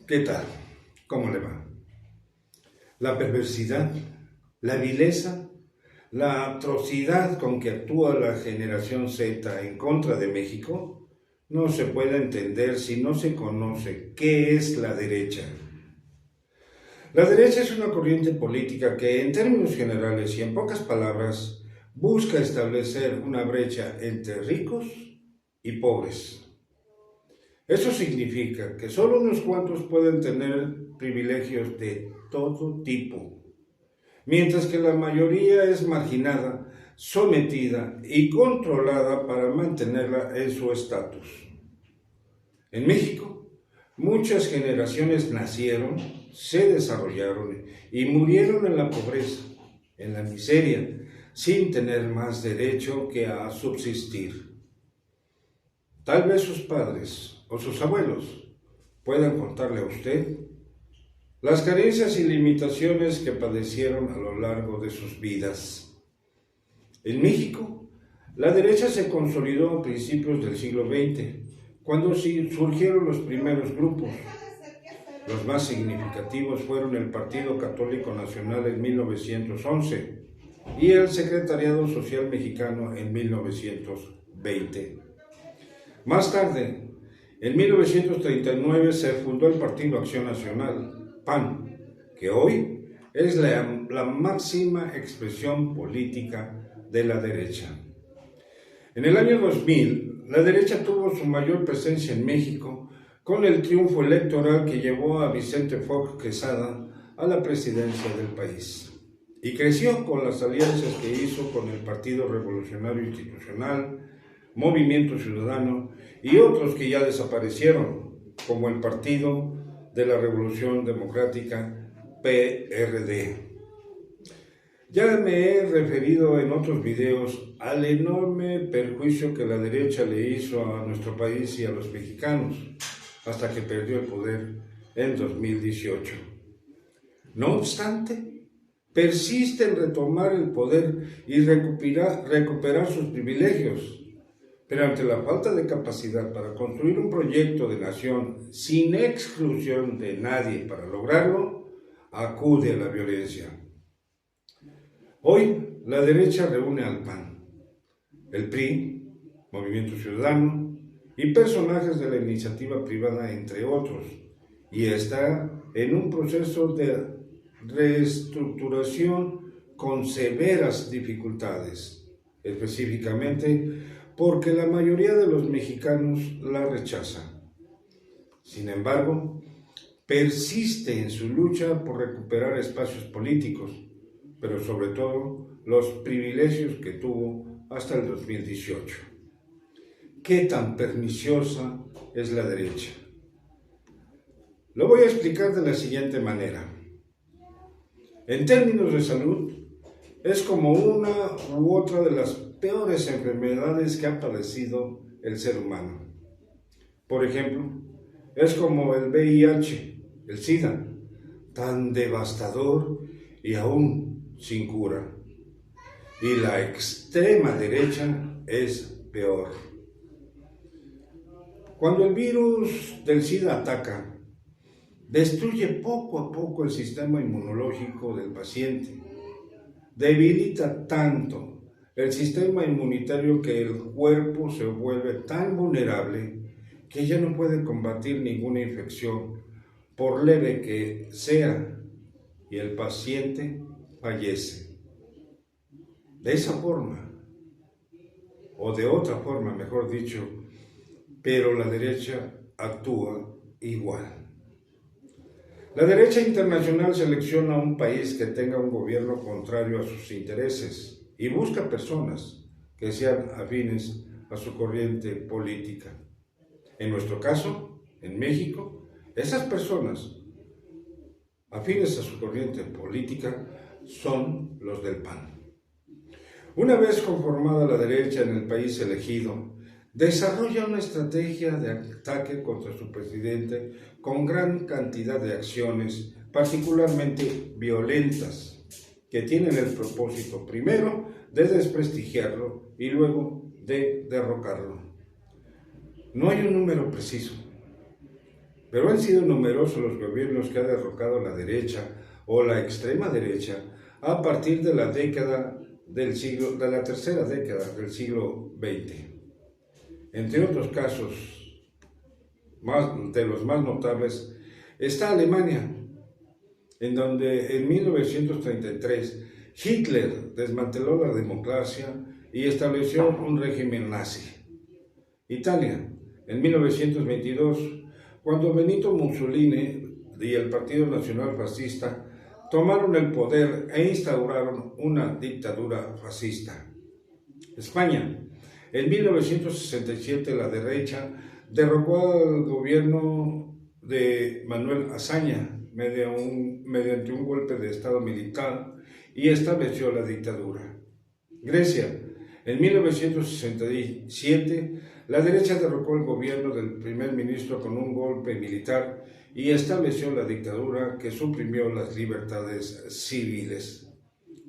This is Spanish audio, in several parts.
¿Qué tal? ¿Cómo le va? La perversidad, la vileza, la atrocidad con que actúa la generación Z en contra de México no se puede entender si no se conoce qué es la derecha. La derecha es una corriente política que, en términos generales y en pocas palabras, busca establecer una brecha entre ricos y pobres. Eso significa que solo unos cuantos pueden tener privilegios de todo tipo, mientras que la mayoría es marginada, sometida y controlada para mantenerla en su estatus. En México, muchas generaciones nacieron, se desarrollaron y murieron en la pobreza, en la miseria, sin tener más derecho que a subsistir. Tal vez sus padres o sus abuelos puedan contarle a usted las carencias y limitaciones que padecieron a lo largo de sus vidas. En México, la derecha se consolidó a principios del siglo XX, cuando surgieron los primeros grupos. Los más significativos fueron el Partido Católico Nacional en 1911 y el Secretariado Social Mexicano en 1920. Más tarde, en 1939 se fundó el Partido Acción Nacional, PAN, que hoy es la máxima expresión política de la derecha. En el año 2000, la derecha tuvo su mayor presencia en México con el triunfo electoral que llevó a Vicente Fox Quesada a la presidencia del país. Y creció con las alianzas que hizo con el Partido Revolucionario Institucional, Movimiento Ciudadano y otros que ya desaparecieron, como el Partido de la Revolución Democrática, PRD. Ya me he referido en otros videos al enorme perjuicio que la derecha le hizo a nuestro país y a los mexicanos, hasta que perdió el poder en 2018. No obstante, persiste en retomar el poder y recuperar sus privilegios, pero ante la falta de capacidad para construir un proyecto de nación sin exclusión de nadie para lograrlo, acude a la violencia. Hoy, la derecha reúne al PAN, el PRI, Movimiento Ciudadano y personajes de la iniciativa privada, entre otros, y está en un proceso de reestructuración con severas dificultades, específicamente porque la mayoría de los mexicanos la rechazan. Sin embargo, persiste en su lucha por recuperar espacios políticos, pero sobre todo los privilegios que tuvo hasta el 2018. ¿Qué tan perniciosa es la derecha? Lo voy a explicar de la siguiente manera. En términos de salud, es como una u otra de las peores enfermedades que ha padecido el ser humano. Por ejemplo, es como el VIH, el SIDA, tan devastador y aún sin cura. Y la extrema derecha es peor. Cuando el virus del SIDA ataca, destruye poco a poco el sistema inmunológico del paciente. Debilita tanto el sistema inmunitario que el cuerpo se vuelve tan vulnerable que ya no puede combatir ninguna infección, por leve que sea, y el paciente fallece. De esa forma, o de otra forma, mejor dicho, pero la derecha actúa igual. La derecha internacional selecciona un país que tenga un gobierno contrario a sus intereses y busca personas que sean afines a su corriente política. En nuestro caso, en México, esas personas afines a su corriente política son los del PAN. Una vez conformada la derecha en el país elegido, desarrolla una estrategia de ataque contra su presidente con gran cantidad de acciones, particularmente violentas, que tienen el propósito primero de desprestigiarlo y luego de derrocarlo. No hay un número preciso, pero han sido numerosos los gobiernos que han derrocado la derecha o la extrema derecha a partir de la tercera década del siglo XX. Entre otros casos, de los más notables, está Alemania, en donde en 1933 Hitler desmanteló la democracia y estableció un régimen nazi. Italia, en 1922, cuando Benito Mussolini y el Partido Nacional Fascista tomaron el poder e instauraron una dictadura fascista. España, en 1967 la derecha derrocó al gobierno de Manuel Azaña mediante un golpe de estado militar y estableció la dictadura. Grecia, en 1967 la derecha derrocó el gobierno del primer ministro con un golpe militar y estableció la dictadura que suprimió las libertades civiles.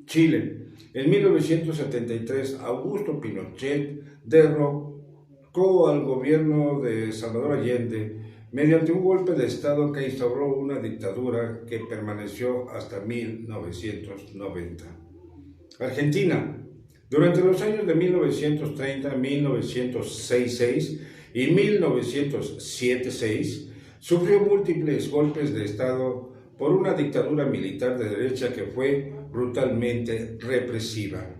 Chile, en 1973 Augusto Pinochet derrocó al gobierno de Salvador Allende mediante un golpe de estado que instauró una dictadura que permaneció hasta 1990. Argentina, durante los años de 1930, 1966 y 1976, sufrió múltiples golpes de estado por una dictadura militar de derecha que fue brutalmente represiva.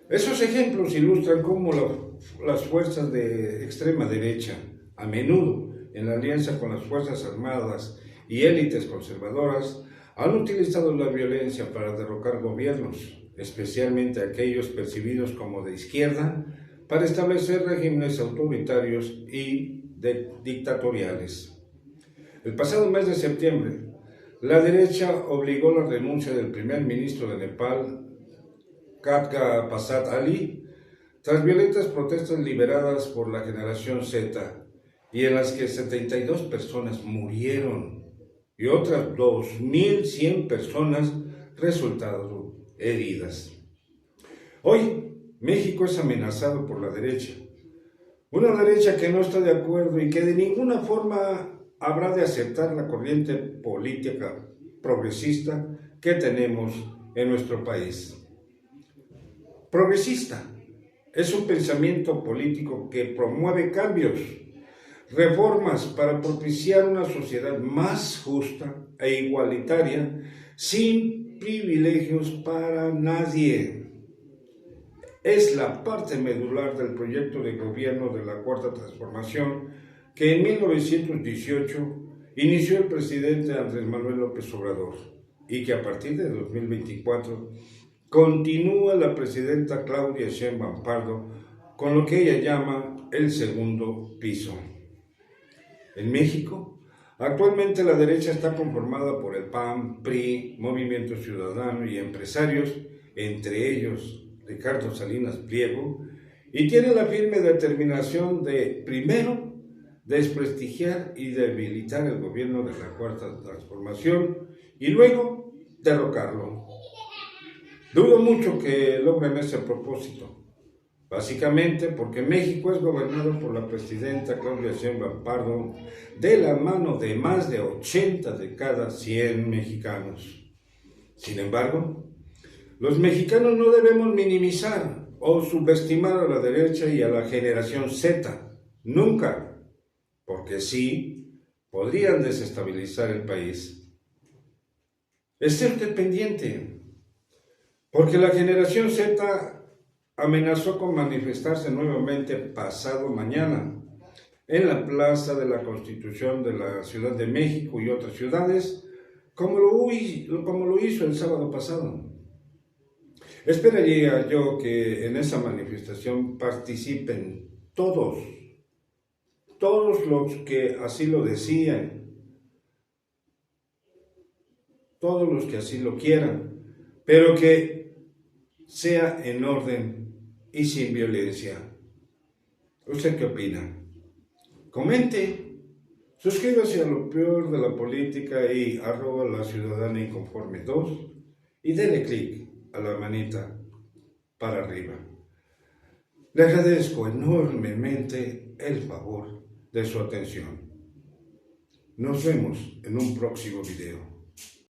Esos ejemplos ilustran cómo las fuerzas de extrema derecha, a menudo en alianza con las Fuerzas Armadas y élites conservadoras, han utilizado la violencia para derrocar gobiernos, especialmente aquellos percibidos como de izquierda, para establecer regímenes autoritarios y dictatoriales. El pasado mes de septiembre, la derecha obligó la renuncia del primer ministro de Nepal, Khadga Prasad Ali, tras violentas protestas lideradas por la generación Z, y en las que 72 personas murieron y otras 2.100 personas resultaron heridas. Hoy, México es amenazado por la derecha. Una derecha que no está de acuerdo y que de ninguna forma habrá de aceptar la corriente política progresista que tenemos en nuestro país. Progresista es un pensamiento político que promueve cambios, reformas para propiciar una sociedad más justa e igualitaria, sin privilegios para nadie. Es la parte medular del proyecto de gobierno de la Cuarta Transformación que en 1918 inició el presidente Andrés Manuel López Obrador y que a partir de 2024 continúa la presidenta Claudia Sheinbaum Pardo con lo que ella llama el segundo piso. En México, actualmente la derecha está conformada por el PAN, PRI, Movimiento Ciudadano y empresarios, entre ellos Ricardo Salinas Pliego, y tiene la firme determinación de, primero, desprestigiar y debilitar el gobierno de la Cuarta Transformación y luego derrocarlo. Dudo mucho que logren ese propósito. Básicamente porque México es gobernado por la presidenta Claudia Sheinbaum Pardo de la mano de más de 80 de cada 100 mexicanos. Sin embargo, los mexicanos no debemos minimizar o subestimar a la derecha y a la generación Z, nunca, porque sí podrían desestabilizar el país. Esté usted pendiente, porque la generación Z amenazó con manifestarse nuevamente pasado mañana en la Plaza de la Constitución de la Ciudad de México y otras ciudades, como lo hizo el sábado pasado. Esperaría yo que en esa manifestación participen todos los que así lo decían, todos los que así lo quieran, pero que sea en orden y sin violencia. ¿Usted qué opina? Comente, suscríbase a Lo Peor de la Política y @LaCiudadanaInconforme2 y denle clic a la manita para arriba. Le agradezco enormemente el favor de su atención. Nos vemos en un próximo video.